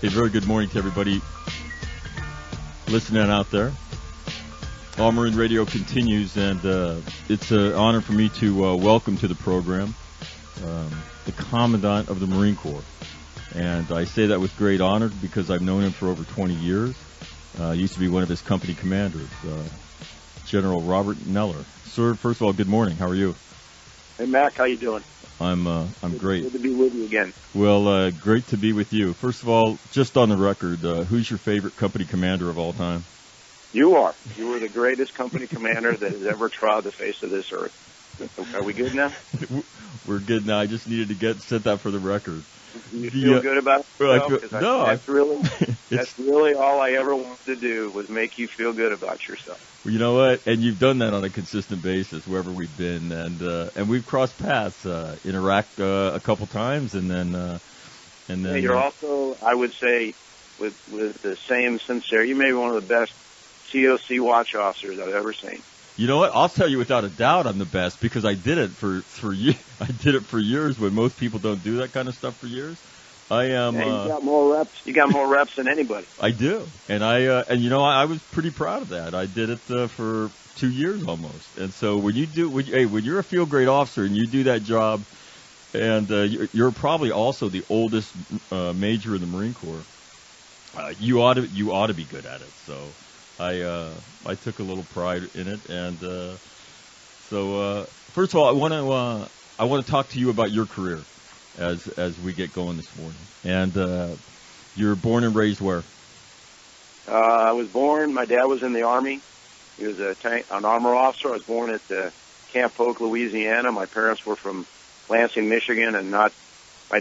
A very good morning to everybody listening out there. All Marine Radio continues, and it's an honor for me to welcome to the program the Commandant of the Marine Corps. And I say that with great honor because I've known him for over 20 years. Used to be one of his company commanders, General Robert Neller. Sir, first of all, good morning. How are you? Hey, Mac, how you doing? I'm great. Good to be with you again. Well, great to be with you. First of all, just on the record, who's your favorite company commander of all time? You are. You are the greatest company commander that has ever trod the face of this earth. Are we good now? We're good now. I just needed to set that for the record. You feel good about yourself? That's really all I ever wanted to do was make you feel good about yourself. Well, you know what? And you've done that on a consistent basis wherever we've been, and we've crossed paths in Iraq a couple times, and then. Yeah, you're also, I would say, with the same sincerity, you may be one of the best COC watch officers I've ever seen. You know what? I'll tell you without a doubt I'm the best because I did it for years when most people don't do that kind of stuff for years. I am. Yeah, you got more reps. You got more reps than anybody. I do, and I was pretty proud of that. I did it for 2 years almost. And so when you're a field grade officer and you do that job, and you're probably also the oldest major in the Marine Corps, you ought to be good at it. So. I took a little pride in it, and so first of all, I want to talk to you about your career as we get going this morning. And you're born and raised where? I was born. My dad was in the Army. He was an armor officer. I was born at Camp Polk, Louisiana. My parents were from Lansing, Michigan, and my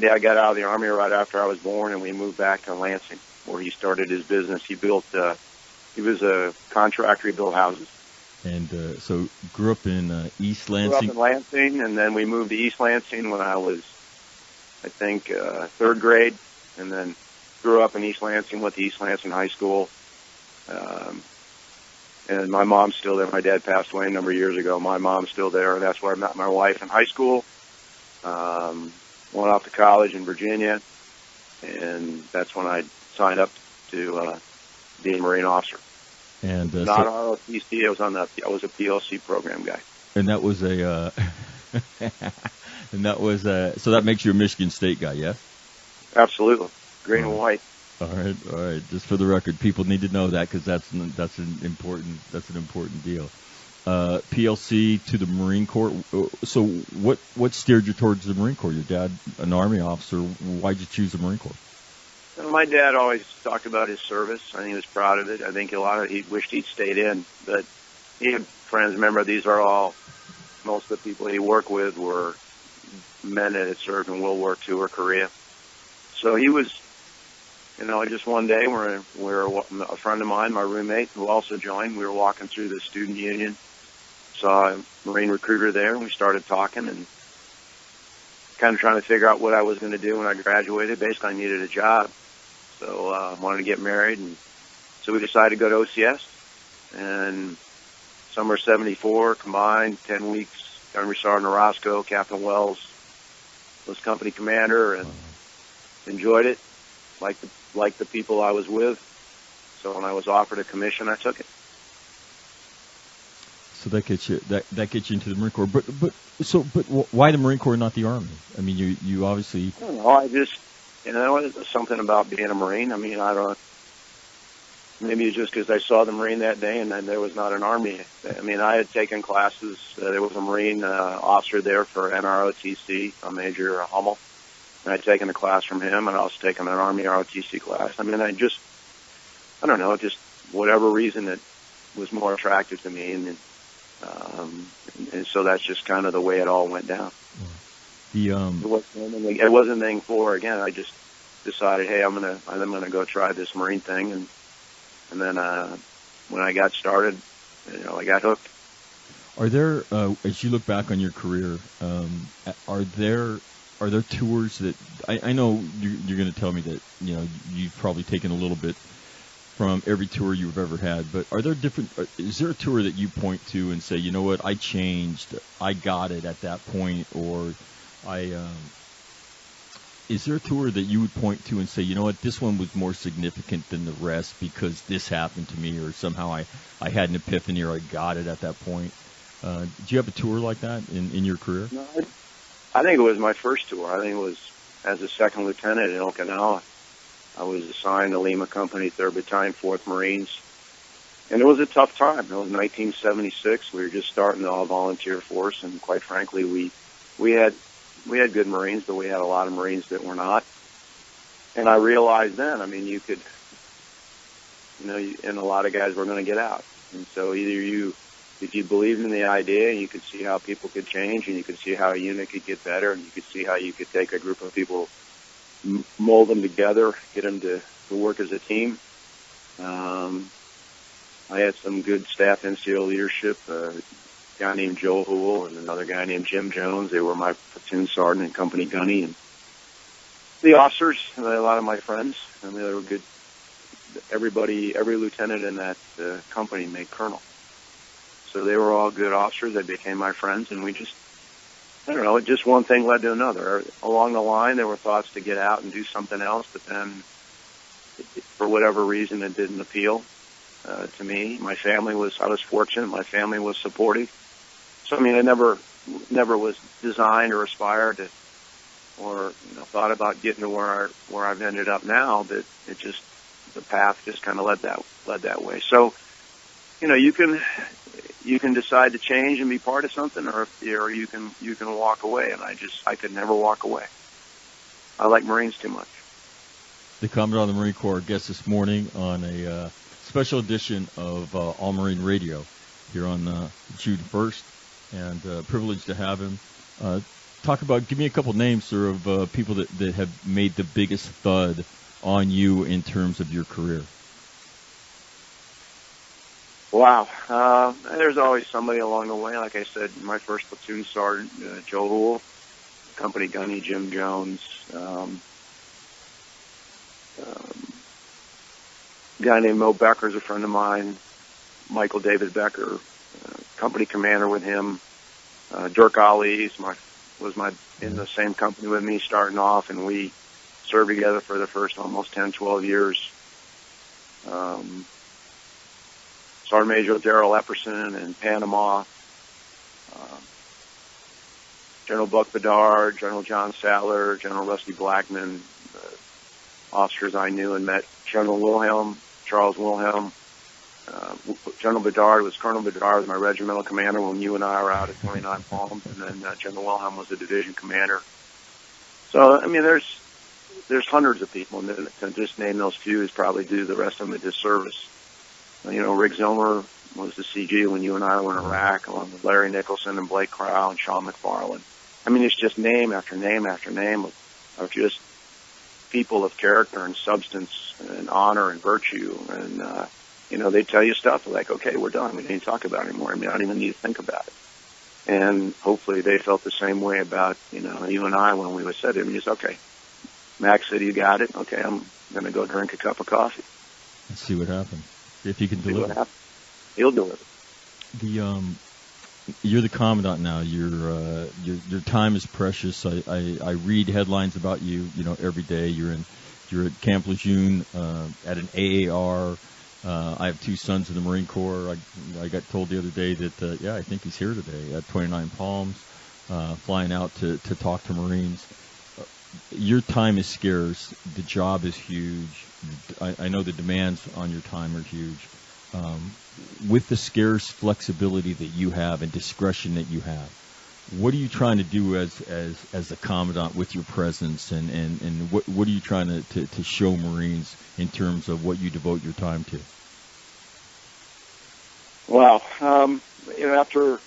dad got out of the Army right after I was born, and we moved back to Lansing, where he started his business. He was a contractor. He built houses. And so grew up in East Lansing? Grew up in Lansing, and then we moved to East Lansing when I was, I think, third grade. And then grew up in East Lansing, went to East Lansing High School. And my mom's still there. My dad passed away a number of years ago. My mom's still there, and that's where I met my wife in high school. Went off to college in Virginia, and that's when I signed up to being a Marine officer. And not ROTC. I was a PLC program guy. And that was so that makes you a Michigan State guy, yes? Absolutely, green and white. All right. Just for the record, people need to know that because that's an important deal. PLC to the Marine Corps. So what steered you towards the Marine Corps? Your dad, an Army officer. Why'd you choose the Marine Corps? My dad always talked about his service. I think he was proud of it. I think he wished he'd stayed in. But he had friends. Remember, most of the people he worked with were men that had served in World War II or Korea. So he was, just one day, a friend of mine, my roommate, who also joined, we were walking through the student union, saw a Marine recruiter there, and we started talking and kind of trying to figure out what I was going to do when I graduated. Basically, I needed a job. So I wanted to get married, and so we decided to go to OCS. And summer '74, combined 10 weeks. Gunnery Sergeant Orozco, Captain Wells was company commander, and enjoyed it. Liked the people I was with. So when I was offered a commission, I took it. So that gets you into the Marine Corps. But why the Marine Corps, not the Army? I mean, you obviously. I don't know. There's something about being a Marine. I mean, I don't. Maybe it's just because I saw the Marine that day, and then there was not an Army. I mean, I had taken classes. There was a Marine officer there for NROTC, a Major Hummel, and I'd taken a class from him, and I was taking an Army ROTC class. I mean, I don't know, just whatever reason it was more attractive to me, and so that's just kind of the way it all went down. It wasn't anything for. Again, I just decided, hey, I'm gonna go try this Marine thing, and then when I got started, I got hooked. Are there, as you look back on your career, are there tours that I know you're going to tell me that you've probably taken a little bit from every tour you've ever had, but is there a tour that you point to and say, you know what, I changed, I got it at that point, or Is there a tour that you would point to and say, you know what, this one was more significant than the rest because this happened to me, or somehow I had an epiphany, or I got it at that point? Do you have a tour like that in your career? No, I think it was my first tour. I think it was as a second lieutenant in Okinawa. I was assigned to Lima Company, 3rd Battalion, 4th Marines. And it was a tough time. It was 1976. We were just starting the all-volunteer force, and quite frankly, we had good Marines, but we had a lot of Marines that were not. And I realized then, I mean, and a lot of guys were going to get out. And so either if you believed in the idea, and you could see how people could change, and you could see how a unit could get better, and you could see how you could take a group of people, mold them together, get them to work as a team. I had some good staff NCO leadership, a guy named Joe Hoole and another guy named Jim Jones. They were my platoon sergeant and company gunny. And the officers, a lot of my friends, I mean, they were good. Every lieutenant in that company made colonel. So they were all good officers. They became my friends, and we just, I don't know, just one thing led to another. Along the line, there were thoughts to get out and do something else, but then, for whatever reason, it didn't appeal to me. I was fortunate. My family was supportive. So, I mean, I never was designed or aspired to, or thought about getting to where I've ended up now. But the path just kind of led that way. So, you can decide to change and be part of something, or you can walk away. And I could never walk away. I like Marines too much. The Commandant of the Marine Corps guest this morning on a special edition of All Marine Radio here on June 1st, and privileged to have him. Give me a couple names, sir, of people that have made the biggest thud on you in terms of your career. Wow. There's always somebody along the way. Like I said, my first platoon sergeant, Joe Hoole, company gunny, Jim Jones, a guy named Mo Becker is a friend of mine, Michael David Becker, company commander with him. Dirk Ali was in the same company with me starting off, and we served together for the first almost 10, 12 years. Sergeant Major Daryl Epperson in Panama, General Buck Bedard, General John Sattler, General Rusty Blackman, officers I knew and met, Charles Wilhelm. Colonel Bedard was my regimental commander when you and I were out at 29 Palms, and then General Wilhelm was the division commander. So, I mean, there's hundreds of people, and to just name those few is probably do the rest of them a disservice. Rick Zilmer was the CG when you and I were in Iraq, along with Larry Nicholson and Blake Crowell and Sean McFarland. I mean, it's just name after name after name of just people of character and substance and honor and virtue. And, they tell you stuff like, okay, we're done. We don't need to talk about it anymore. I mean, I don't even need to think about it. And hopefully they felt the same way about, you and I when we said it. I mean, it's okay. Max said, you got it. Okay, I'm going to go drink a cup of coffee. Let's see what happens. If you can deliver. He'll deliver. You're the Commandant now. Your time is precious. I read headlines about you, every day. You're at Camp Lejeune, at an AAR. I have two sons in the Marine Corps. I got told the other day that I think he's here today at 29 Palms, flying out to talk to Marines. Your time is scarce. The job is huge. I know the demands on your time are huge. With the scarce flexibility that you have and discretion that you have, what are you trying to do as a Commandant with your presence, and what are you trying to show Marines in terms of what you devote your time to? Wow. After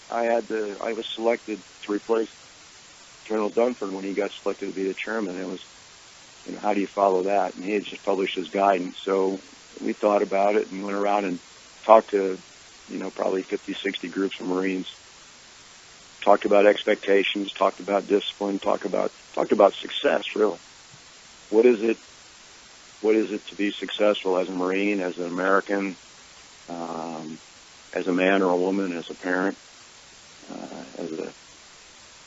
I was selected to replace General Dunford when he got selected to be the chairman. It was, how do you follow that? And he had just published his guidance. So we thought about it and went around and talked to, probably 50, 60 groups of Marines. Talked about expectations, talked about discipline, talked about success, really. What is it to be successful as a Marine, as an American, as a man or a woman, as a parent, as a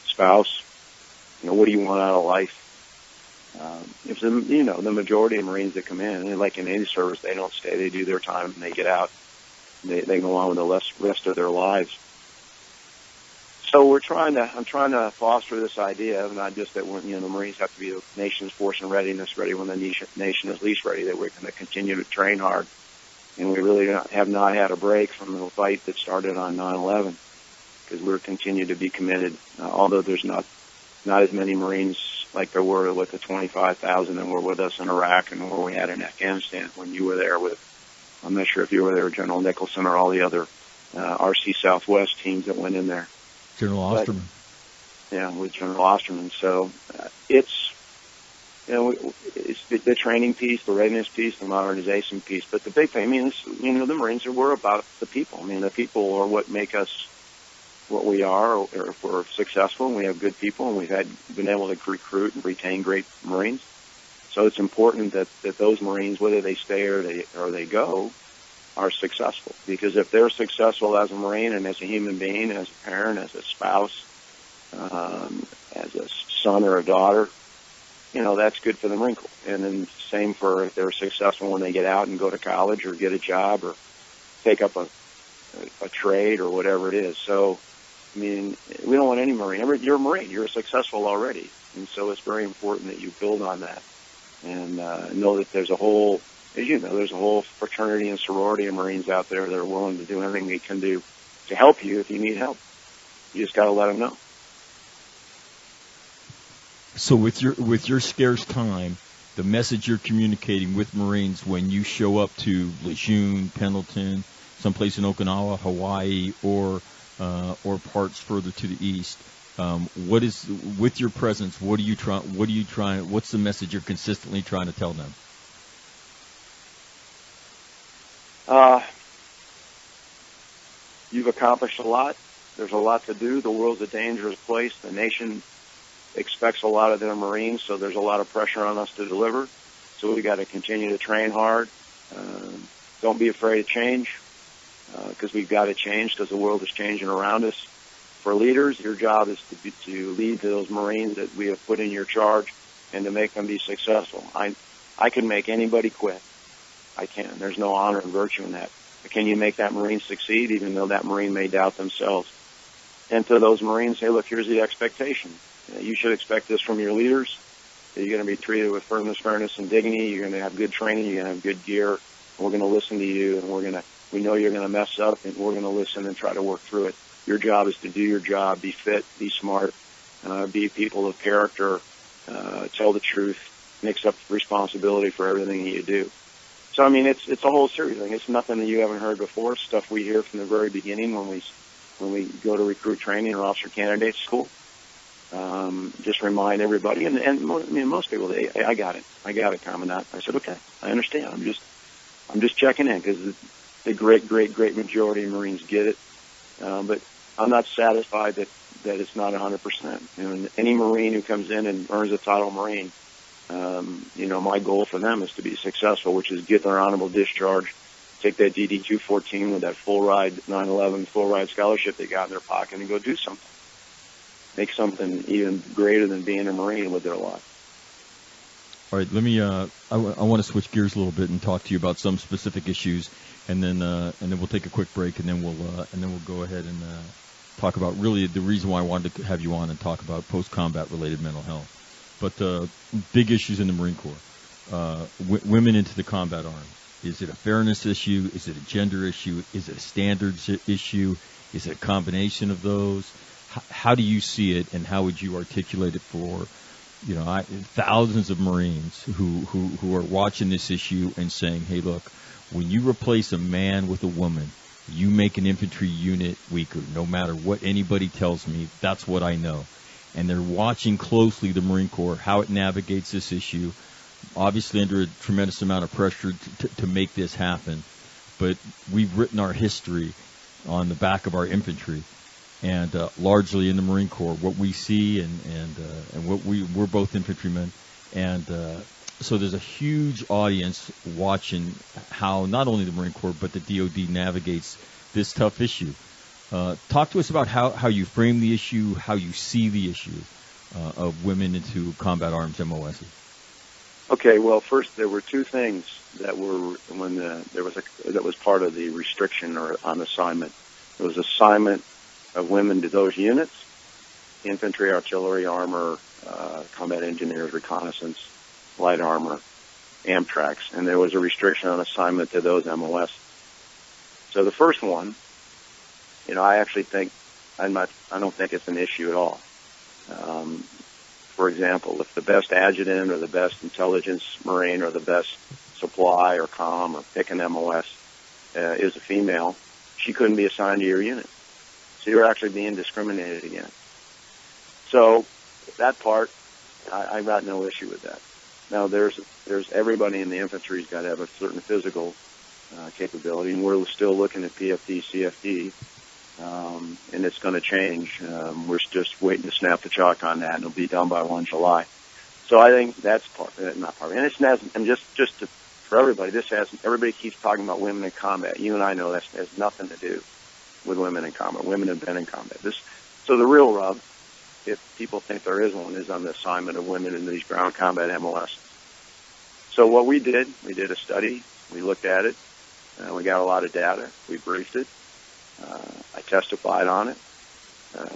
spouse? what do you want out of life? If the majority of Marines that come in, and like in any service, they don't stay. They do their time and they get out. They go on with the rest of their lives. So I'm trying to foster this idea of not just that when the Marines have to be the nation's force in readiness, ready when the nation is least ready, that we're going to continue to train hard. And we really have not had a break from the fight that started on 9/11, because we're continued to be committed. Although there's not as many Marines like there were with the 25,000 that were with us in Iraq and where we had in Afghanistan when you were there with. I'm not sure if you were there, General Nicholson, or all the other RC Southwest teams that went in there. General Osterman. Yeah, with General Osterman. So it's the training piece, the readiness piece, the modernization piece. But the big thing, the Marines we're about the people. The people are what make us what we are, or if we're successful and we have good people and we've been able to recruit and retain great Marines. So it's important that those Marines, whether they stay or they go, are successful. Because if they're successful as a Marine and as a human being, as a parent, as a spouse, as a son or a daughter, that's good for the Marine Corps. And then same for if they're successful when they get out and go to college or get a job or take up a trade or whatever it is. So, we don't want any Marine. You're a Marine. You're successful already. And so it's very important that you build on that and know that there's a whole fraternity and sorority of Marines out there that are willing to do anything they can do to help you if you need help. You just got to let them know. So with your scarce time, the message you're communicating with Marines when you show up to Lejeune, Pendleton, someplace in Okinawa, Hawaii, or parts further to the east, what is with your presence? What's the message you're consistently trying to tell them? You've accomplished a lot. There's a lot to do. The world's a dangerous place. The nation expects a lot of their Marines, so there's a lot of pressure on us to deliver. So we got to continue to train hard. Don't be afraid of change, because we've got to change because the world is changing around us. For leaders, your job is to lead those Marines that we have put in your charge and to make them be successful. I can make anybody quit. I can. There's no honor and virtue in that. But can you make that Marine succeed, even though that Marine may doubt themselves? And to those Marines, say, look, here's the expectation. You should expect this from your leaders. You're going to be treated with firmness, fairness, and dignity. You're going to have good training. You're going to have good gear. And we're going to listen to you. And we know you're going to mess up, and we're going to listen and try to work through it. Your job is to do your job, be fit, be smart, be people of character, tell the truth, mix up responsibility for everything that you do. So, it's a whole series thing. It's nothing that you haven't heard before. It's stuff we hear from the very beginning when we go to recruit training or officer candidate school. Just remind everybody, and most people, I got it, Commandant. I said, okay, I understand. I'm just checking in because the great majority of Marines get it. But I'm not satisfied that it's not 100%. Any Marine who comes in and earns the title Marine, my goal for them is to be successful, which is get their honorable discharge, take that DD-214 with that full ride 9/11 full ride scholarship they got in their pocket and go do something. Make something even greater than being a Marine with their life. All right, let me. I want to switch gears a little bit and talk to you about some specific issues, and then we'll take a quick break, and then we'll go ahead and talk about really the reason why I wanted to have you on and talk about post-combat related mental health. But big issues in the Marine Corps, women into the combat arms. Is it a fairness issue? Is it a gender issue? Is it a standards issue? Is it a combination of those? How do you see it, and how would you articulate it for, thousands of Marines who are watching this issue and saying, hey, look, when you replace a man with a woman, you make an infantry unit weaker. No matter what anybody tells me, that's what I know. And they're watching closely the Marine Corps, how it navigates this issue, obviously under a tremendous amount of pressure to make this happen. But we've written our history on the back of our infantry. And largely in the Marine Corps, what we see and what we're both infantrymen, and so there's a huge audience watching how not only the Marine Corps but the DoD navigates this tough issue. Talk to us about how you frame the issue, how you see the issue, of women into combat arms MOSs? Okay, well, first there were two things that were that was part of the restriction or on assignment. There was assignment of women to those units: infantry, artillery, armor, combat engineers, reconnaissance, light armor, Amtracs, and there was a restriction on assignment to those MOS. So the first one, I actually think I don't think it's an issue at all. For example, if the best adjutant or the best intelligence Marine or the best supply or comm or pick an MOS is a female, she couldn't be assigned to your unit. So you're actually being discriminated against. So that part, I got no issue with that. Now there's everybody in the infantry's got to have a certain physical capability, and we're still looking at PFD, CFD. And it's going to change. We're just waiting to snap the chalk on that, and it'll be done by 1 July. So I think that's not part. And it's not. And for everybody, everybody keeps talking about women in combat. You and I know that has nothing to do with women in combat. Women have been in combat. So the real rub, if people think there is one, is on the assignment of women in these ground combat MOS. So what we did a study. We looked at it. We got a lot of data. We briefed it. I testified on it.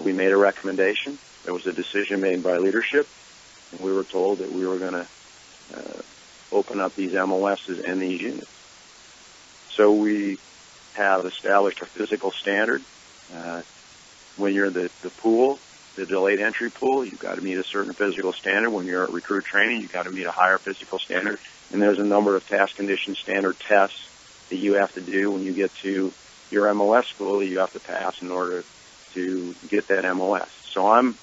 We made a recommendation. There was a decision made by leadership, and we were told that we were going to open up these MOSs and these units. So we have established a physical standard. When you're in the pool, the delayed entry pool, you've got to meet a certain physical standard. When you're at recruit training, you've got to meet a higher physical standard. And there's a number of task condition standard tests that you have to do when you get to your MOS school that you have to pass in order to get that MOS. So I'm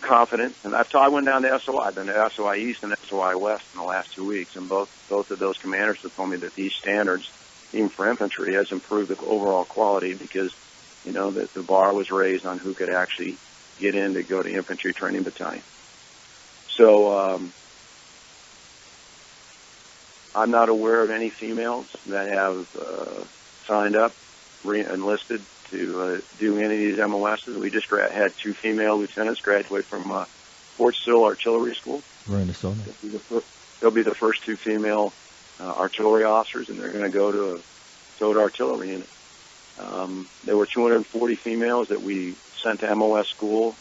confident, and I went down to SOI. I've been to SOI East and SOI West in the last 2 weeks, and both of those commanders have told me that these standards, even for infantry, has improved the overall quality because, the bar was raised on who could actually get in to go to infantry training battalion. So I'm not aware of any females that have signed up, enlisted to do any of these MOSs. We just had 2 female lieutenants graduate from Fort Sill Artillery School. They'll be the first 2 female artillery officers, and they're going to go to a TOTA artillery unit. There were 240 females that we sent to MOS school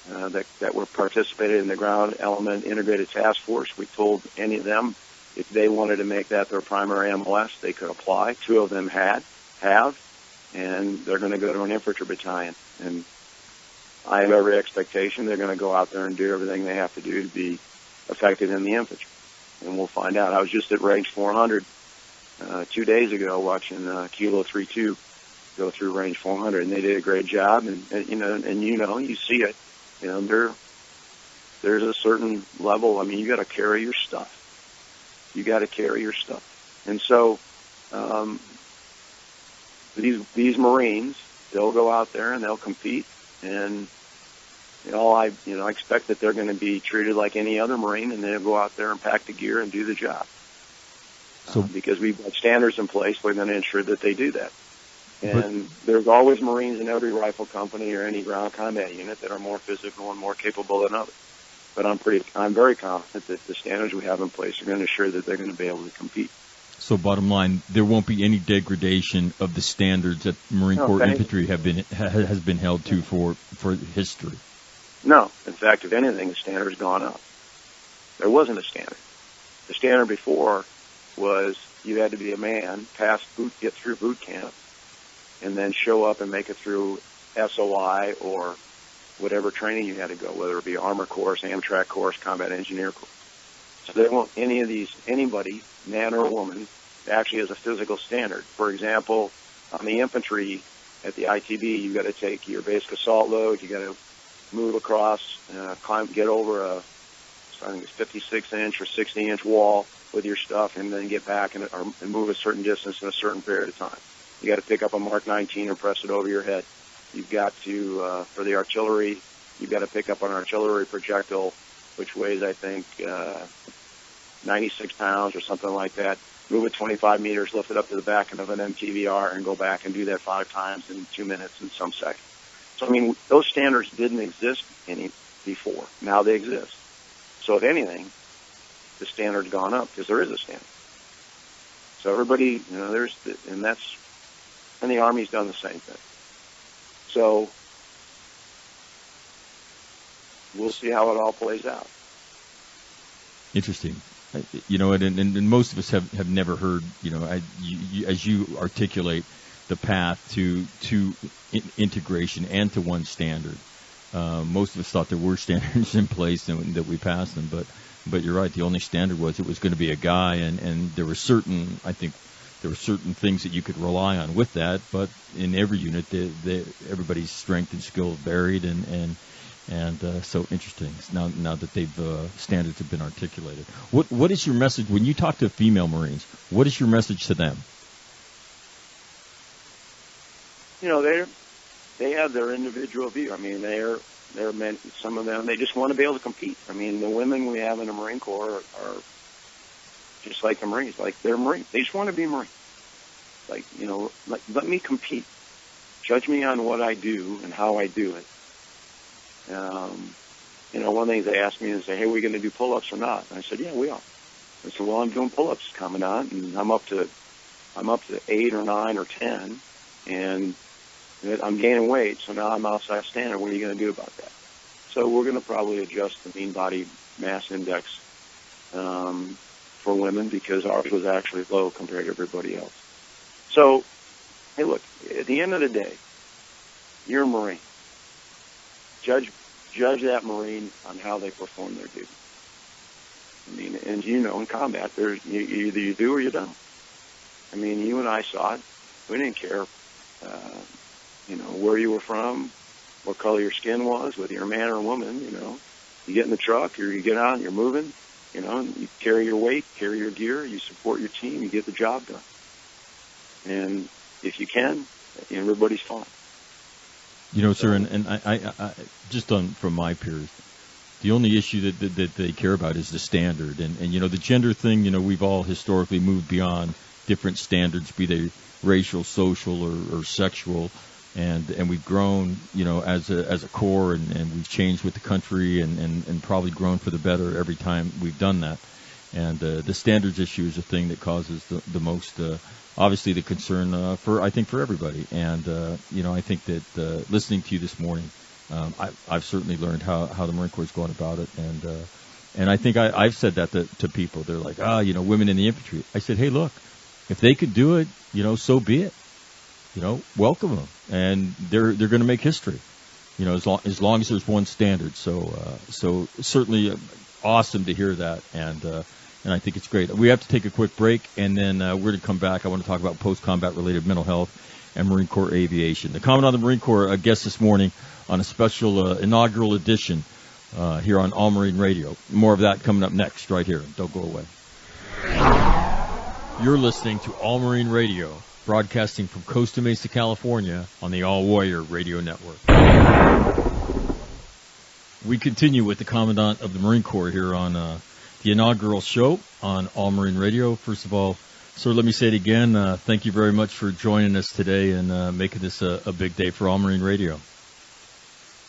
that were participated in the ground element integrated task force. We told any of them if they wanted to make that their primary MOS, they could apply. 2 of them have, and they're going to go to an infantry battalion. And I have every expectation they're going to go out there and do everything they have to do to be effective in the infantry. And we'll find out. I was just at range 400 2 days ago watching Kilo 32 go through range 400, and they did a great job. And you see it. There's a certain level. I mean, you got to carry your stuff. And so these Marines, they'll go out there and they'll compete, and I expect that they're going to be treated like any other Marine, and they'll go out there and pack the gear and do the job. So because we've got standards in place, we're going to ensure that they do that. And there's always Marines in every rifle company or any ground combat unit that are more physical and more capable than others. But I'm very confident that the standards we have in place are going to ensure that they're going to be able to compete. So bottom line, there won't be any degradation of the standards that Marine Corps infantry has been held to for history. No. In fact, if anything, the standard's gone up. There wasn't a standard. The standard before was you had to be a man, get through boot camp, and then show up and make it through SOI or whatever training you had to go, whether it be armor course, Amtrac course, combat engineer course. So they won't anybody, man or woman, actually has a physical standard. For example, on the infantry at the ITB, you've got to take your basic assault load, you got to move across, get over I think it's 56-inch or 60-inch wall with your stuff, and then get back and move a certain distance in a certain period of time. You got to pick up a Mark 19 or press it over your head. You've got to, for the artillery, you've got to pick up an artillery projectile, which weighs, I think, 96 pounds or something like that. Move it 25 meters, lift it up to the back of an MTVR, and go back and do that 5 times in 2 minutes and some seconds. So, I mean, those standards didn't exist before. Now they exist. So if anything, the standard's gone up because there is a standard. So everybody, and the Army's done the same thing. So we'll see how it all plays out. Interesting. And most of us have never heard, as you articulate the path to integration and to one standard. Most of us thought there were standards in place and that we passed them, but you're right. The only standard was it was going to be a guy, and there were certain things that you could rely on with that. But in every unit, everybody's strength and skill varied, and so interesting. Now that standards have been articulated, what is your message when you talk to female Marines? What is your message to them? They have their individual view. I mean, they're meant. Some of them, they just want to be able to compete. I mean, the women we have in the Marine Corps are just like the Marines. Like, they're Marines. They just want to be Marines. Like, let me compete. Judge me on what I do and how I do it. One thing they asked me is, hey, are we going to do pull-ups or not? And I said, yeah, we are. I said, well, I'm doing pull-ups, Commandant, and I'm up to 8 or 9 or 10, and I'm gaining weight, so now I'm outside standard. What are you going to do about that? So we're going to probably adjust the mean body mass index for women because ours was actually low compared to everybody else. So, hey, look, at the end of the day, you're a Marine. Judge that Marine on how they perform their duty. I mean, and in combat, either you do or you don't. I mean, you and I saw it. We didn't care, where you were from, what color your skin was, whether you're a man or a woman. You get in the truck, or you get out and you're moving. You carry your weight, carry your gear, you support your team, you get the job done. And if you can, everybody's fine. Sir, and I just from my peers, the only issue that they care about is the standard. And the gender thing, we've all historically moved beyond different standards, be they racial, social, or sexual. And we've grown, as a Corps, and we've changed with the country and probably grown for the better every time we've done that. And the standards issue is a thing that causes the most, obviously, the concern for everybody. And I think that listening to you this morning, I've certainly learned how the Marine Corps is going about it. And I think I've said that to people. They're like, women in the infantry. I said, hey, look, if they could do it, so be it. Welcome them, and they're going to make history. As long as there's one standard. So certainly awesome to hear that, and I think it's great. We have to take a quick break, and then we're going to come back. I want to talk about post-combat related mental health and Marine Corps aviation. The Commandant of the Marine Corps guest this morning on a special inaugural edition here on All Marine Radio. More of that coming up next, right here. Don't go away. You're listening to All Marine Radio, broadcasting from Costa Mesa, California, on the All Warrior Radio Network. We continue with the Commandant of the Marine Corps here on the inaugural show on All Marine Radio. First of all, sir, let me say it again. Thank you very much for joining us today and making this a big day for All Marine Radio.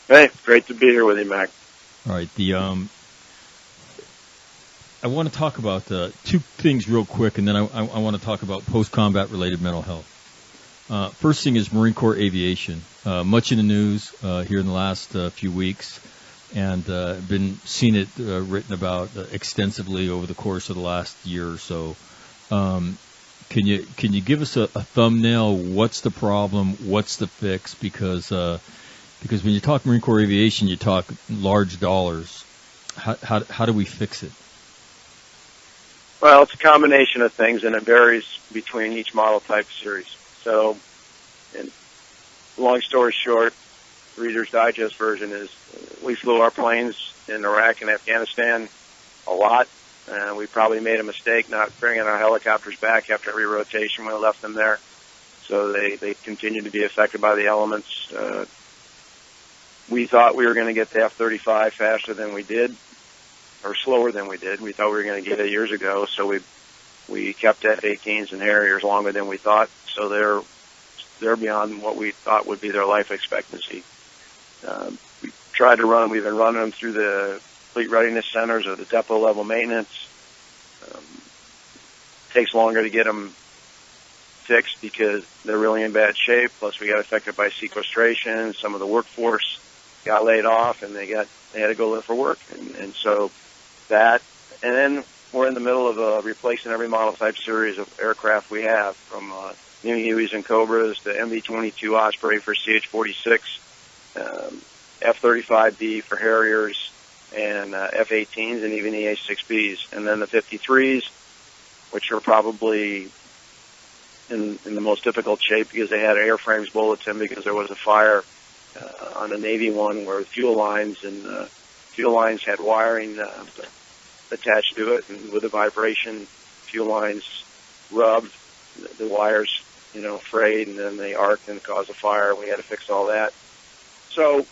Hey, great to be here with you, Mac. All right, I want to talk about two things real quick, and then I want to talk about post-combat related mental health. First thing is Marine Corps aviation. Much in the news here in the last few weeks, and been seeing it written about extensively over the course of the last year or so. Can you give us a thumbnail? What's the problem? What's the fix? Because when you talk Marine Corps aviation, you talk large dollars. How do we fix it? Well, it's a combination of things, and it varies between each model type series. So, long story short, the Reader's Digest version is we flew our planes in Iraq and Afghanistan a lot, and we probably made a mistake not bringing our helicopters back after every rotation when we left them there. So they continued to be affected by the elements. We thought we were going to get to F-35 faster than we did, or slower than we did. We thought we were going to get it years ago, so we kept F-18s and Harriers longer than we thought. So they're beyond what we thought would be their life expectancy. We tried to run. We've been running them through the fleet readiness centers or the depot level maintenance. Takes longer to get them fixed because they're really in bad shape. Plus, we got affected by sequestration. Some of the workforce got laid off, and they had to go look for work. And so that, and then we're in the middle of replacing every model type series of aircraft we have, from new Hueys and Cobras to MV-22 Osprey for CH-46, F-35B for Harriers, and F-18s, and even EA-6Bs. And then the 53s, which are probably in the most difficult shape because they had airframes bulletin because there was a fire on a Navy one where fuel lines had wiring attached to it, and with the vibration, fuel lines rubbed, the wires, frayed, and then they arced and caused a fire. We had to fix all that. So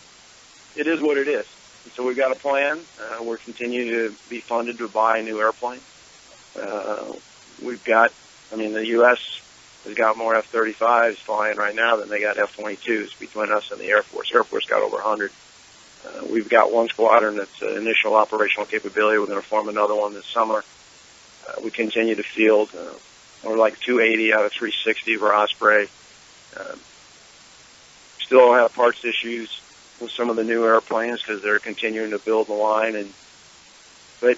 it is what it is. And so we've got a plan. We're continuing to be funded to buy a new airplane. The U.S. has got more F-35s flying right now than they got F-22s between us and the Air Force. Air Force got over 100. We've got one squadron that's initial operational capability. We're going to form another one this summer. We continue to field. We're like 280 out of 360 for Osprey. Still have parts issues with some of the new airplanes because they're continuing to build the line. But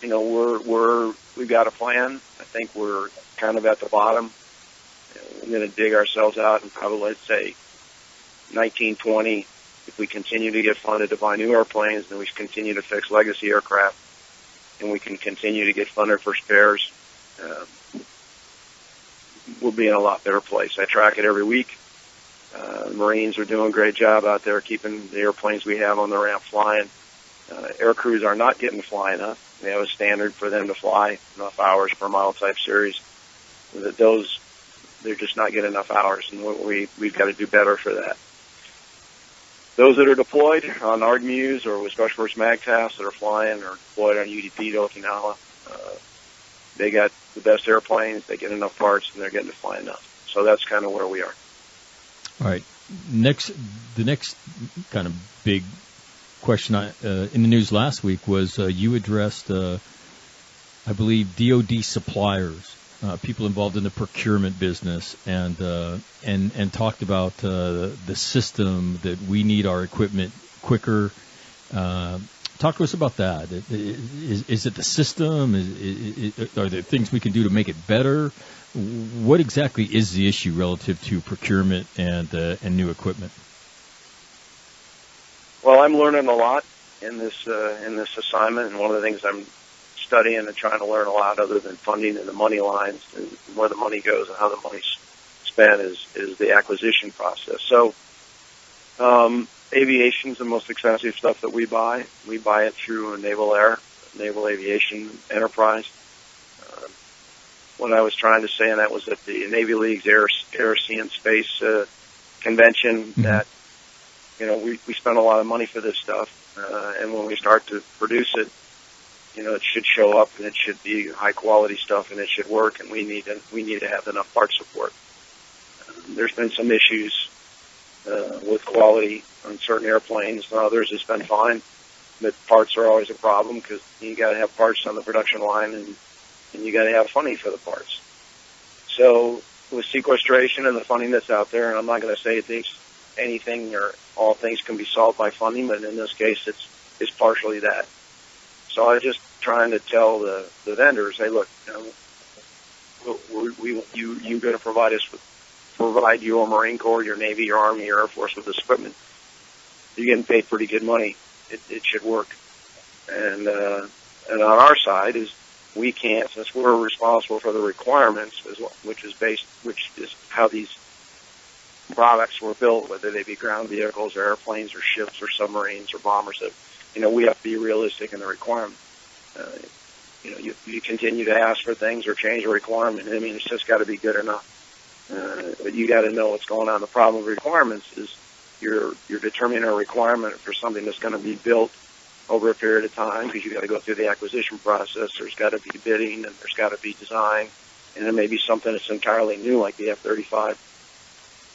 we've got a plan. I think we're kind of at the bottom. We're going to dig ourselves out and probably, let's say, 1920. If we continue to get funded to buy new airplanes, then we continue to fix legacy aircraft, and we can continue to get funded for spares, we'll be in a lot better place. I track it every week. Marines are doing a great job out there keeping the airplanes we have on the ramp flying. Air crews are not getting to fly enough. We have a standard for them to fly enough hours per model type series. They're just not getting enough hours, and we've got to do better for that. Those that are deployed on ARGMUs or with Special Force MAGTAFs that are flying or deployed on UDP to Okinawa, they got the best airplanes, they get enough parts, and they're getting to fly enough. So that's kind of where we are. All right. The next kind of big question in the news last week was you addressed, I believe, DoD suppliers, people involved in the procurement business, and talked about the system that we need our equipment quicker. Talk to us about that. Is it the system? Are there things we can do to make it better? What exactly is the issue relative to procurement and new equipment? Well, I'm learning a lot in this assignment, and one of the things I'm studying and trying to learn a lot, other than funding and the money lines and where the money goes and how the money's spent, is the acquisition process. So, aviation's the most expensive stuff that we buy. We buy it through a naval aviation enterprise. What I was trying to say, and that was at the Navy League's Air, Sea, and Space convention, that we spend a lot of money for this stuff, and when we start to produce it, it should show up, and it should be high quality stuff, and it should work, and we need to have enough part support. There's been some issues with quality on certain airplanes. On others, it's been fine, but parts are always a problem because you got to have parts on the production line, and you got to have funding for the parts. So with sequestration and the funding that's out there, and I'm not going to say anything or all things can be solved by funding, but in this case, it's partially that. So I'm just trying to tell the vendors, hey, look, you're going to provide your Marine Corps, your Navy, your Army, your Air Force with this equipment. You're getting paid pretty good money. It should work. And on our side is we can't, since we're responsible for the requirements, which is how these products were built, whether they be ground vehicles or airplanes or ships or submarines or bombers. We have to be realistic in the requirement. You continue to ask for things or change a requirement. I mean, it's just got to be good enough. But you got to know what's going on. The problem with requirements is you're determining a requirement for something that's going to be built over a period of time, because you got to go through the acquisition process. There's got to be bidding, and there's got to be design, and there may be something that's entirely new, like the F-35.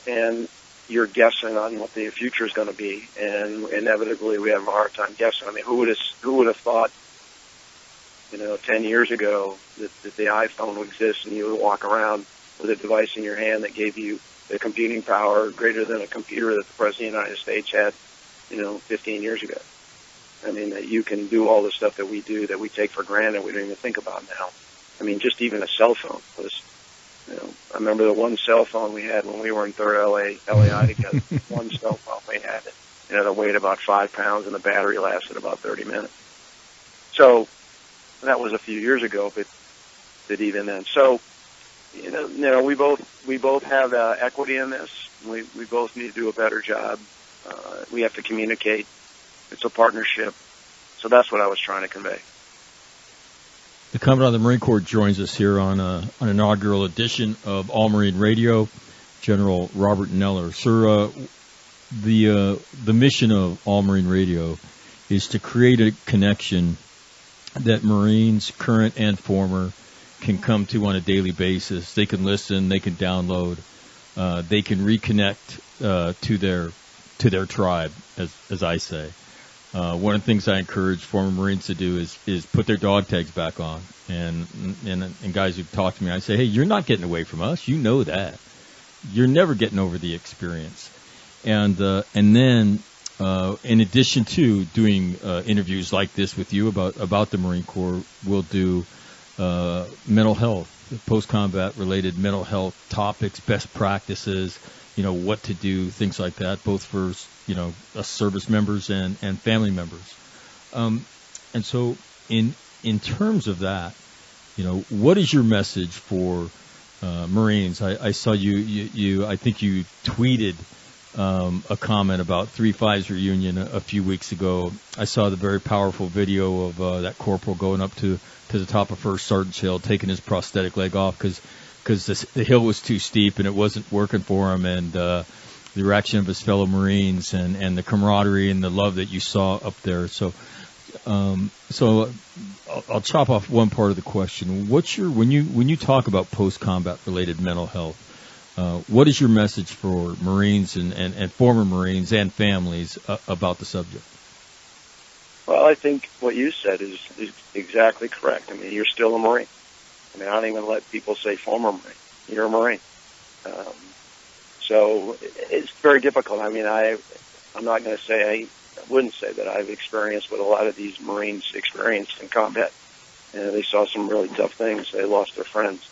And you're guessing on what the future is going to be, and inevitably we have a hard time guessing. I mean, who would have thought, 10 years ago that the iPhone would exist and you would walk around with a device in your hand that gave you the computing power greater than a computer that the President of the United States had, 15 years ago. I mean, that you can do all the stuff that we do that we take for granted we don't even think about now. I mean, just even a cell phone was, I remember the one cell phone we had when we were in 3rd LAI together. One cell phone we had, that weighed about 5 pounds and the battery lasted about 30 minutes. So that was a few years ago, but even then. So, we both have equity in this. We both need to do a better job. We have to communicate. It's a partnership. So that's what I was trying to convey. The Commandant of the Marine Corps joins us here on an inaugural edition of All Marine Radio, General Robert Neller. Sir, the mission of All Marine Radio is to create a connection that Marines, current and former, can come to on a daily basis. They can listen, they can download, they can reconnect to their tribe, as I say. One of the things I encourage former Marines to do is put their dog tags back on. And guys who've talked to me, I say, hey, you're not getting away from us. You know that. You're never getting over the experience. And then, in addition to doing interviews like this with you about the Marine Corps, we'll do mental health, post-combat related mental health topics, best practices, what to do, things like that, both for us service members and family members. And so in terms of that, what is your message for Marines? I saw you I think you tweeted a comment about 3-5's reunion a few weeks ago. I saw the very powerful video of that corporal going up to the top of First Sergeant's Hill, taking his prosthetic leg off because the hill was too steep and it wasn't working for him, and the reaction of his fellow Marines and the camaraderie and the love that you saw up there. So I'll chop off one part of the question. When you talk about post-combat related mental health, what is your message for Marines and former Marines and families about the subject? Well, I think what you said is exactly correct. I mean, you're still a Marine. I mean, I don't even let people say former Marine. You're a Marine. So it's very difficult. I mean, I'm not going to say, I wouldn't say that I've experienced what a lot of these Marines experienced in combat. They saw some really tough things. They lost their friends.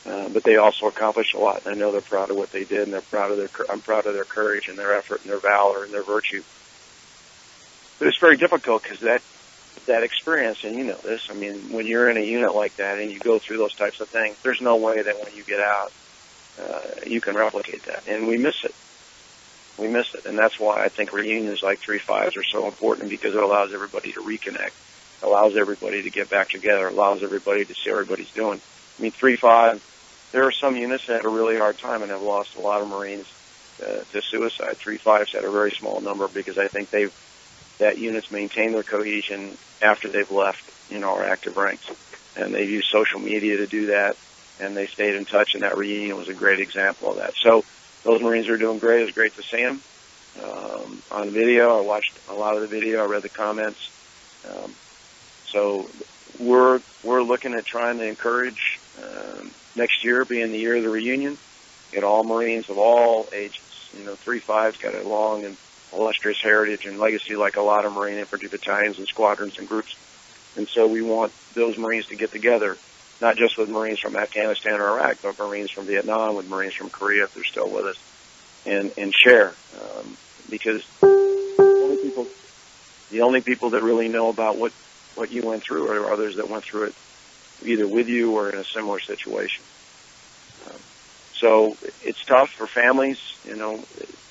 But they also accomplished a lot. And I know they're proud of what they did, and I'm proud of their courage and their effort and their valor and their virtue. But it's very difficult because that experience, and you know this, I mean, when you're in a unit like that and you go through those types of things, there's no way that when you get out, you can replicate that. And we miss it. We miss it. And that's why I think reunions like 3-5s are so important, because it allows everybody to reconnect, allows everybody to get back together, allows everybody to see how everybody's doing. I mean, 3-5, there are some units that had a really hard time and have lost a lot of Marines to suicide. 3-5's had a very small number because I think that units maintain their cohesion after they've left, our active ranks. And they've used social media to do that, and they stayed in touch, and that reunion was a great example of that. So those Marines are doing great. It was great to see them on video. I watched a lot of the video. I read the comments. So we're looking at trying to encourage next year being the year of the reunion, get all Marines of all ages. 3-5's got a long and illustrious heritage and legacy like a lot of Marine infantry battalions and squadrons and groups. And so we want those Marines to get together, not just with Marines from Afghanistan or Iraq, but Marines from Vietnam, with Marines from Korea if they're still with us, and share. Because the only people that really know about what you went through are others that went through it either with you or in a similar situation. So it's tough for families.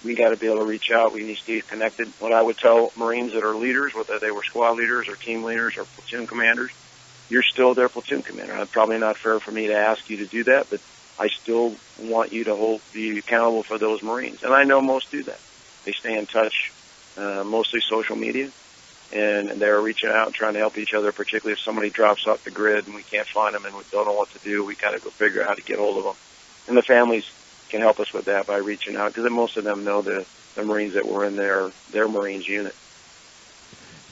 We got to be able to reach out. We need to stay connected. What I would tell Marines that are leaders, whether they were squad leaders or team leaders or platoon commanders, you're still their platoon commander. It's probably not fair for me to ask you to do that, but I still want you to be accountable for those Marines. And I know most do that. They stay in touch, mostly social media, and they're reaching out and trying to help each other, particularly if somebody drops off the grid and we can't find them and we don't know what to do. We kind of go figure out how to get hold of them. And the families, can help us with that by reaching out, because most of them know the Marines that were in their Marines unit.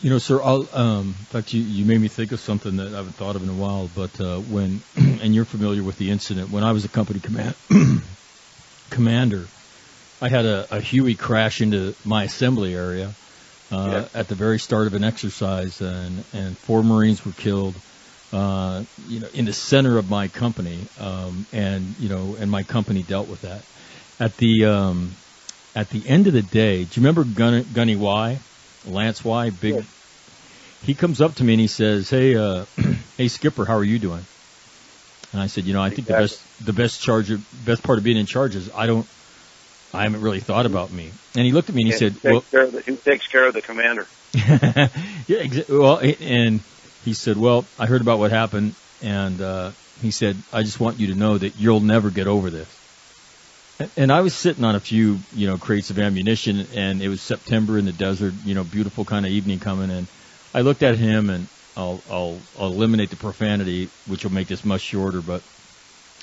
You know, sir, in fact, you made me think of something that I haven't thought of in a while, but when, and you're familiar with the incident, when I was a company commander, I had a Huey crash into my assembly area at the very start of an exercise, and 4 Marines were killed, in the center of my company, and my company dealt with that. At the end of the day, do you remember Gunny Y? Lance Y, big. Yeah. He comes up to me and he says, "Hey, hey Skipper, how are you doing?" And I said, I think the best part of being in charge is I haven't really thought about me. And he looked at me and he said, "Who takes care of the commander?" Yeah, well, and he said, "Well, I heard about what happened, and he said, I just want you to know that you'll never get over this." And I was sitting on a few, crates of ammunition, and it was September in the desert, beautiful kind of evening coming, and I looked at him, and I'll eliminate the profanity, which will make this much shorter, but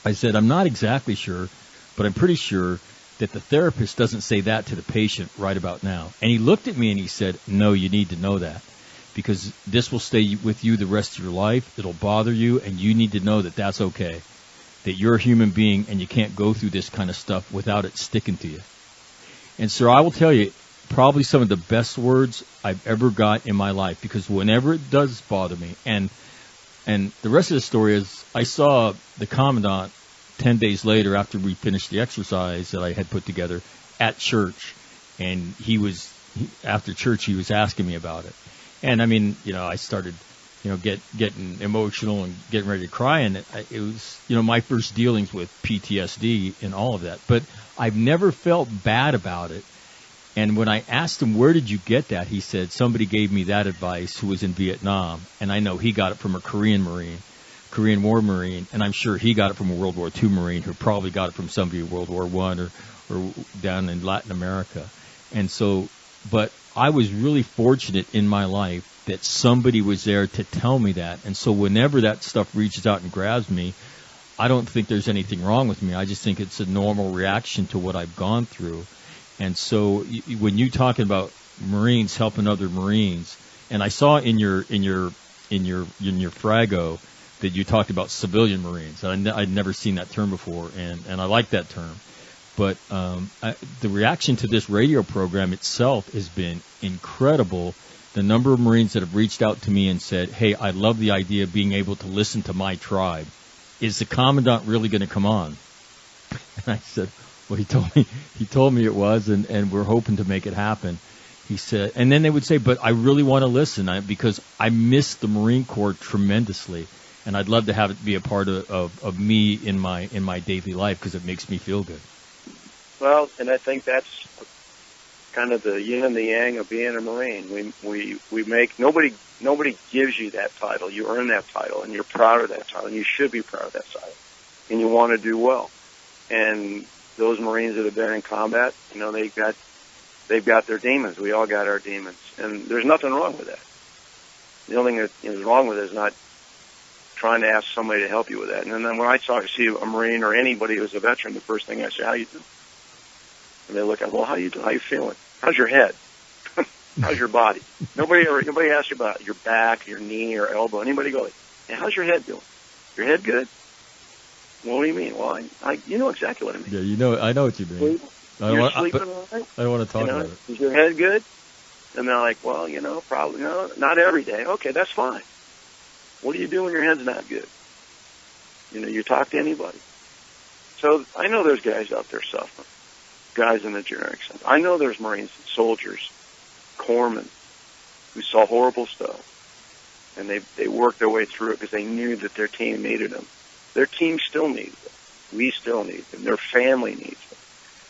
I said, "I'm not exactly sure, but I'm pretty sure that the therapist doesn't say that to the patient right about now." And he looked at me and he said, "No, you need to know that, because this will stay with you the rest of your life. It'll bother you, and you need to know that that's okay. That you're a human being and you can't go through this kind of stuff without it sticking to you." And sir, I will tell you, probably some of the best words I've ever got in my life, because whenever it does bother me, and the rest of the story is, I saw the Commandant 10 days later after we finished the exercise that I had put together at church, and after church he was asking me about it. And I mean, I started getting emotional and getting ready to cry, and it was, my first dealings with PTSD and all of that. But I've never felt bad about it. And when I asked him, "Where did you get that?" he said, "Somebody gave me that advice who was in Vietnam, and I know he got it from a Korean War Marine, and I'm sure he got it from a World War II Marine who probably got it from somebody in World War I or down in Latin America." And so, but I was really fortunate in my life that somebody was there to tell me that. And so whenever that stuff reaches out and grabs me, I don't think there's anything wrong with me. I just think it's a normal reaction to what I've gone through. And so when you talking about Marines helping other Marines, and I saw in your Frago that you talked about civilian Marines. I'd never seen that term before, and I like that term. But the reaction to this radio program itself has been incredible. The number of Marines that have reached out to me and said, "Hey, I love the idea of being able to listen to my tribe. Is the Commandant really going to come on?" And I said, "Well, he told me it was, and we're hoping to make it happen." He said, and then they would say, "But I really want to listen because I miss the Marine Corps tremendously, and I'd love to have it be a part of me in my daily life because it makes me feel good." Well, and I think that's kind of the yin and the yang of being a Marine. We make nobody gives you that title. You earn that title, and you're proud of that title, and you should be proud of that title, and you want to do well. And those Marines that have been in combat, they've got their demons. We all got our demons, and there's nothing wrong with that. The only thing that is wrong with it is not trying to ask somebody to help you with that. And then when I see a Marine or anybody who's a veteran, the first thing I say, "How you doing?" And they look at, "Well, how you doing? How you feeling? How's your head? How's your body?" Nobody asks you about your back, your knee, or elbow. Anybody go, "Hey, how's your head doing? Your head good?" "Well, what do you mean?" "Well, you know exactly what I mean." Yeah, I know what you mean. You're sleeping all right? I don't want to talk about it. "Is your head good?" And they're like, "Well, probably not every day." "Okay, that's fine. What do you do when your head's not good?" You talk to anybody. So I know there's guys out there suffering, guys in the generic sense. I know there's Marines, soldiers, corpsmen who saw horrible stuff, and they worked their way through it because they knew that their team needed them. Their team still needs them. We still need them. Their family needs them.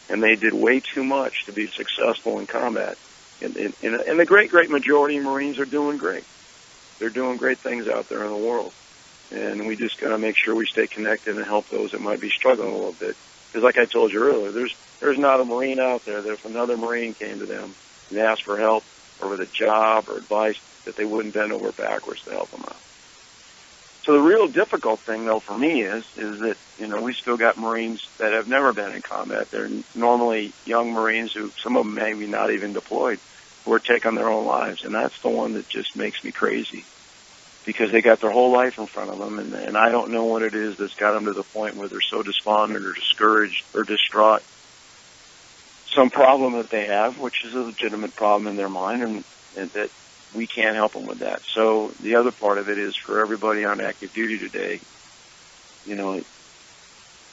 And they did way too much to be successful in combat. And the great majority of Marines are doing great. They're doing great things out there in the world. And we just got to make sure we stay connected and help those that might be struggling a little bit. Because like I told you earlier, there's not a Marine out there that if another Marine came to them and asked for help or with a job or advice, that they wouldn't bend over backwards to help them out. So the real difficult thing, though, for me is that, we still got Marines that have never been in combat. They're normally young Marines who, some of them maybe not even deployed, who are taking their own lives. And that's the one that just makes me crazy, because they got their whole life in front of them, and I don't know what it is that's got them to the point where they're so despondent or discouraged or distraught. Some problem that they have, which is a legitimate problem in their mind, and that we can't help them with that. So the other part of it is, for everybody on active duty today,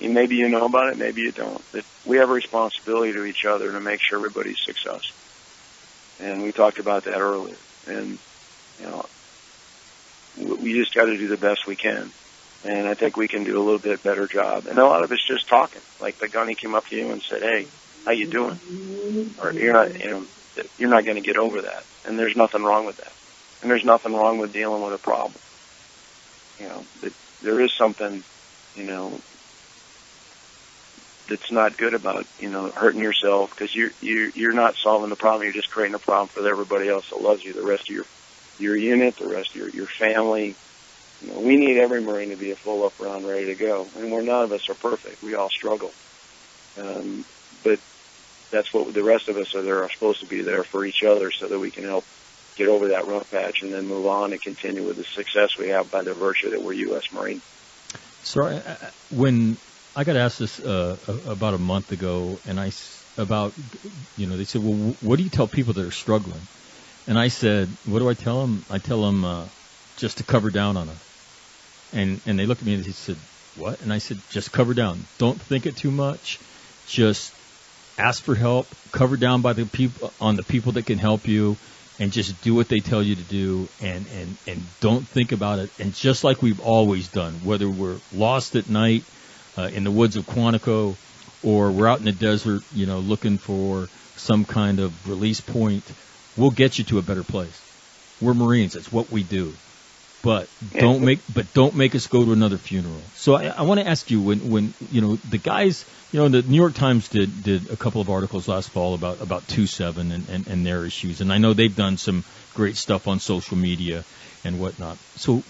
maybe you know about it, maybe you don't, that we have a responsibility to each other to make sure everybody's successful. And we talked about that earlier. And, we just got to do the best we can. And I think we can do a little bit better job. And a lot of it's just talking. Like the gunny came up to you and said, "Hey, how you doing?" Or you're not going to get over that. And there's nothing wrong with that. And there's nothing wrong with dealing with a problem. But there is something, that's not good about, hurting yourself, because you're not solving the problem. You're just creating a problem for everybody else that loves you, the rest of your unit, the rest of your family. We need every Marine to be a full up round ready to go. And none of us are perfect. We all struggle. But that's what the rest of us are supposed to be there for each other, so that we can help get over that rough patch and then move on and continue with the success we have by the virtue that we're U.S. Marine. So when I got asked this about a month ago, and they said, "Well, what do you tell people that are struggling?" And I said, "What do I tell them?" I tell them just to cover down on it. And they looked at me and they said, "What?" And I said, "Just cover down. Don't think it too much. Just ask for help. Cover down by the people that can help you, and just do what they tell you to do, and don't think about it. And just like we've always done, whether we're lost at night in the woods of Quantico, or we're out in the desert, looking for some kind of release point, we'll get you to a better place. We're Marines. That's what we do. But don't make us go to another funeral." So I want to ask you, when the guys, the New York Times did a couple of articles last fall about 2-7 and their issues, and I know they've done some great stuff on social media and whatnot. So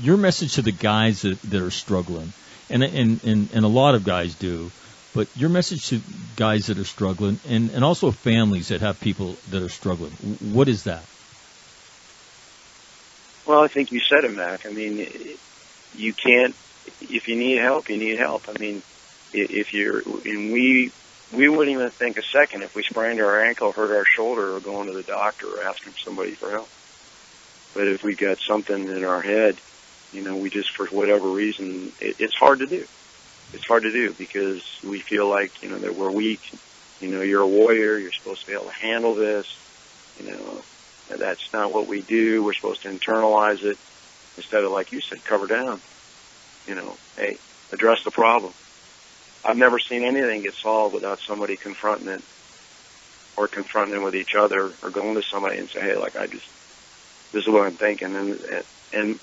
your message to the guys that are struggling, and a lot of guys do, but your message to guys that are struggling, and also families that have people that are struggling, what is that? Well, I think you said it, Mac. I mean, you can't, if you need help, you need help. I mean, we wouldn't even think a second if we sprained our ankle, hurt our shoulder, or going to the doctor or asking somebody for help. But if we got something in our head, we just, for whatever reason, it's hard to do. It's hard to do because we feel like, that we're weak. You're a warrior. You're supposed to be able to handle this. That's not what we do. We're supposed to internalize it instead of, like you said, cover down. Hey, address the problem. I've never seen anything get solved without somebody confronting it, or confronting it with each other, or going to somebody and say, "Hey, this is what I'm thinking." And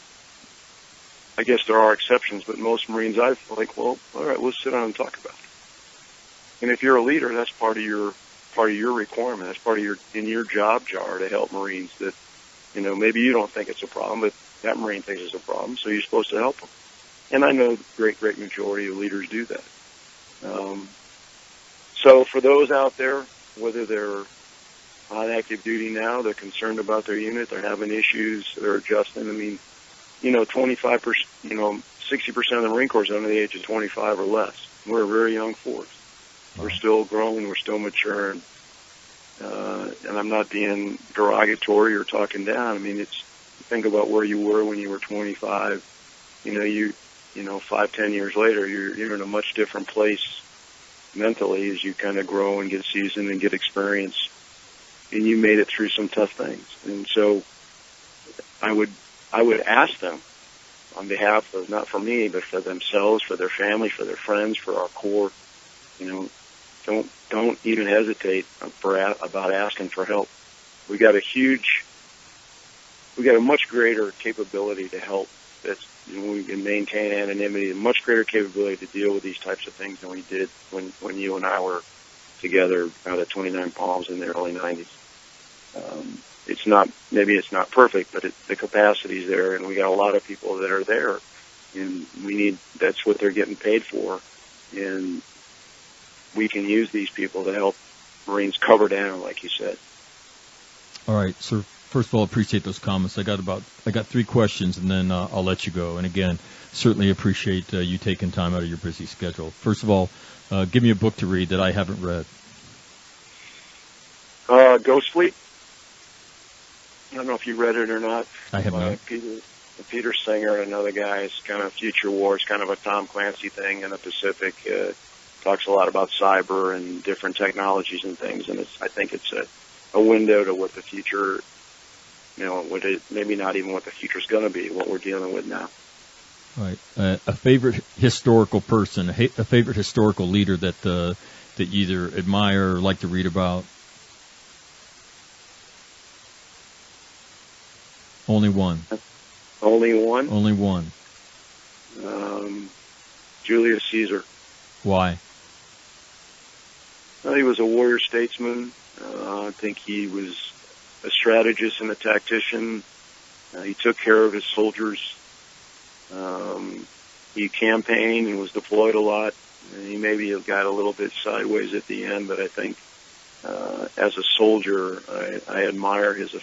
I guess there are exceptions, but most Marines I've well, all right, let's sit down and talk about it. And if you're a leader, that's part of your requirement. That's part of your job jar to help Marines that, maybe you don't think it's a problem, but that Marine thinks it's a problem, so you're supposed to help them. And I know the great majority of leaders do that. So for those out there, whether they're on active duty now, they're concerned about their unit, they're having issues, they're adjusting. I mean, 25%, 60% of the Marine Corps is under the age of 25 or less. We're a very young force. We're still growing. We're still maturing. And I'm not being derogatory or talking down. I mean, think about where you were when you were 25. 5-10 years later, you're in a much different place mentally as you kind of grow and get seasoned and get experience. And you made it through some tough things. And so I would ask them, on behalf of, not for me, but for themselves, for their family, for their friends, for our Corps, don't even hesitate about asking for help. We got a much greater capability to help. We can maintain anonymity, a much greater capability to deal with these types of things than we did when you and I were together out at 29 Palms in the early 90s. maybe it's not perfect, but the capacity's there, and we got a lot of people that are there, and that's what they're getting paid for, and we can use these people to help Marines cover down, like you said. All right, sir. First of all, appreciate those comments. I got 3 questions, and then I'll let you go. And again, certainly appreciate you taking time out of your busy schedule. First of all, give me a book to read that I haven't read. Ghost Fleet. I don't know if you read it or not. I have not. Peter Singer, another guy. It's kind of future wars, kind of a Tom Clancy thing in the Pacific. Talks a lot about cyber and different technologies and things, and I think it's a window to what the future, maybe not even what the future's going to be, what we're dealing with now. All right. A favorite historical person, a favorite historical leader that you either admire or like to read about. Only one. Only one? Only one. Julius Caesar. Why? Well, he was a warrior statesman. I think he was a strategist and a tactician. He took care of his soldiers. He campaigned and was deployed a lot. And he maybe got a little bit sideways at the end, but I think as a soldier, I admire his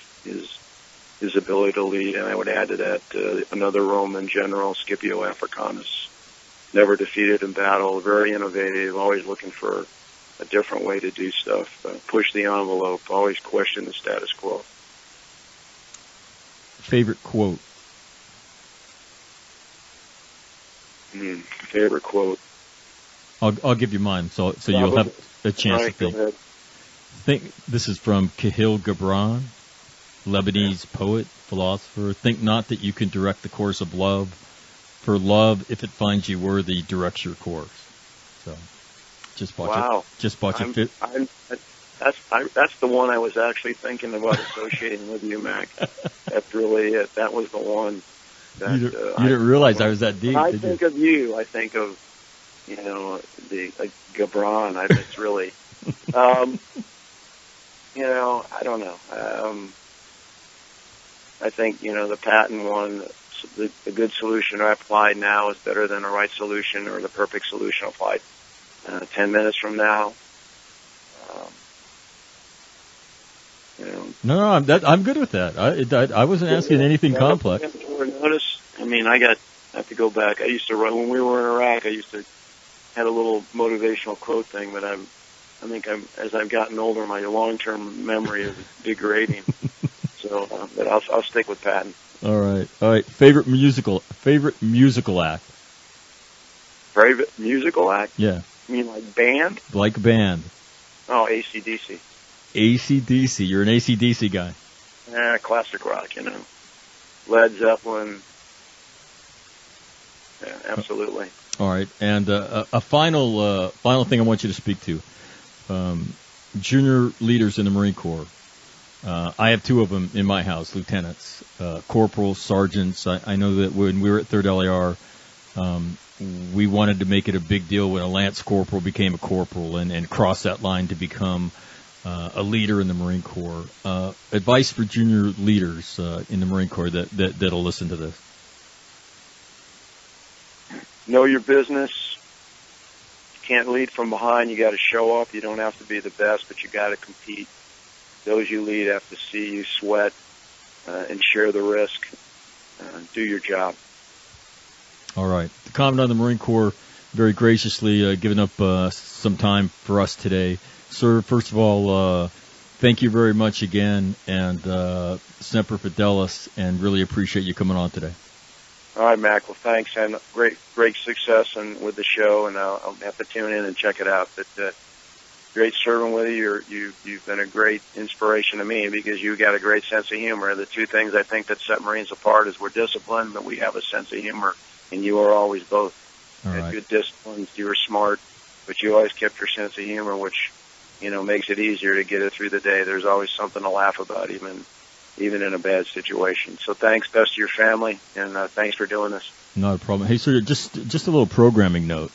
ability to lead, and I would add to that another Roman general, Scipio Africanus, never defeated in battle, very innovative, always looking for a different way to do stuff, push the envelope, always question the status quo. Favorite quote? Favorite quote? I'll give you mine, so you'll have a chance to think. Go ahead. Think this is from Kahil Gibran, Lebanese poet, philosopher. Think not that you can direct the course of love, for love, if it finds you worthy, directs your course. So, just watch it. That's the one I was actually thinking about associating with you, Mac. That's really it. That was the one. That, you didn't realize I was that deep. I think of you. I think of the Gibran. It's really, I don't know. I think, the Patton one, the good solution applied now is better than a right solution or the perfect solution applied 10 minutes from now. No, I'm good with that. I wasn't asking anything complex. Notice, I have to go back. I used to run, when we were in Iraq, had a little motivational quote thing, but I think as I've gotten older, my long-term memory is degrading. So, but I'll stick with Patton. All right. Favorite musical act? Favorite musical act? Yeah. You mean like band? Like band. Oh, AC/DC. AC/DC. You're an AC/DC guy. Classic rock, Led Zeppelin. Yeah, absolutely. All right. And a final thing I want you to speak to. Junior leaders in the Marine Corps. I have 2 of them in my house, lieutenants, corporals, sergeants. I know that when we were at 3rd LAR, we wanted to make it a big deal when a lance corporal became a corporal and crossed that line to become a leader in the Marine Corps. Advice for junior leaders in the Marine Corps that'll listen to this. Know your business. You can't lead from behind. You got to show up. You don't have to be the best, but you got to compete. Those you lead have to see you sweat and share the risk. Do your job. All right. The Commandant of the Marine Corps very graciously giving up some time for us today. Sir, first of all, thank you very much again, and Semper Fidelis, and really appreciate you coming on today. All right, Mac. Well, thanks, and great success with the show, and I'll have to tune in and check it out. But great serving with you. You've been a great inspiration to me because you got a great sense of humor. The 2 things I think that set Marines apart is we're disciplined, but we have a sense of humor, and you are always both. All right. Good disciplines. You were smart, but you always kept your sense of humor, which makes it easier to get it through the day. There's always something to laugh about, even in a bad situation. So thanks, best to your family, and thanks for doing this. Not a problem. Hey, sir, just a little programming note.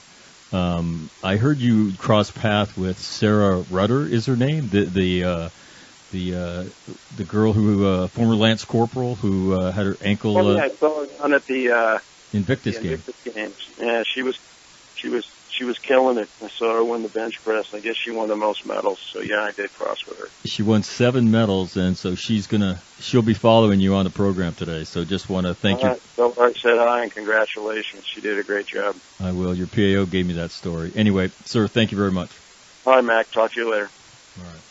I heard you cross path with Sarah Rudder, is her name? The the girl who former Lance Corporal who had her ankle I saw her down at the Invictus game. Invictus games. Yeah, she was killing it. I saw her win the bench press. I guess she won the most medals. So yeah, I did cross with her. She won 7 medals, and so she'll be following you on the program today. So just want to thank you. So I said hi and congratulations. She did a great job. I will. Your PAO gave me that story. Anyway, sir, thank you very much. All right, Mac. Talk to you later. All right.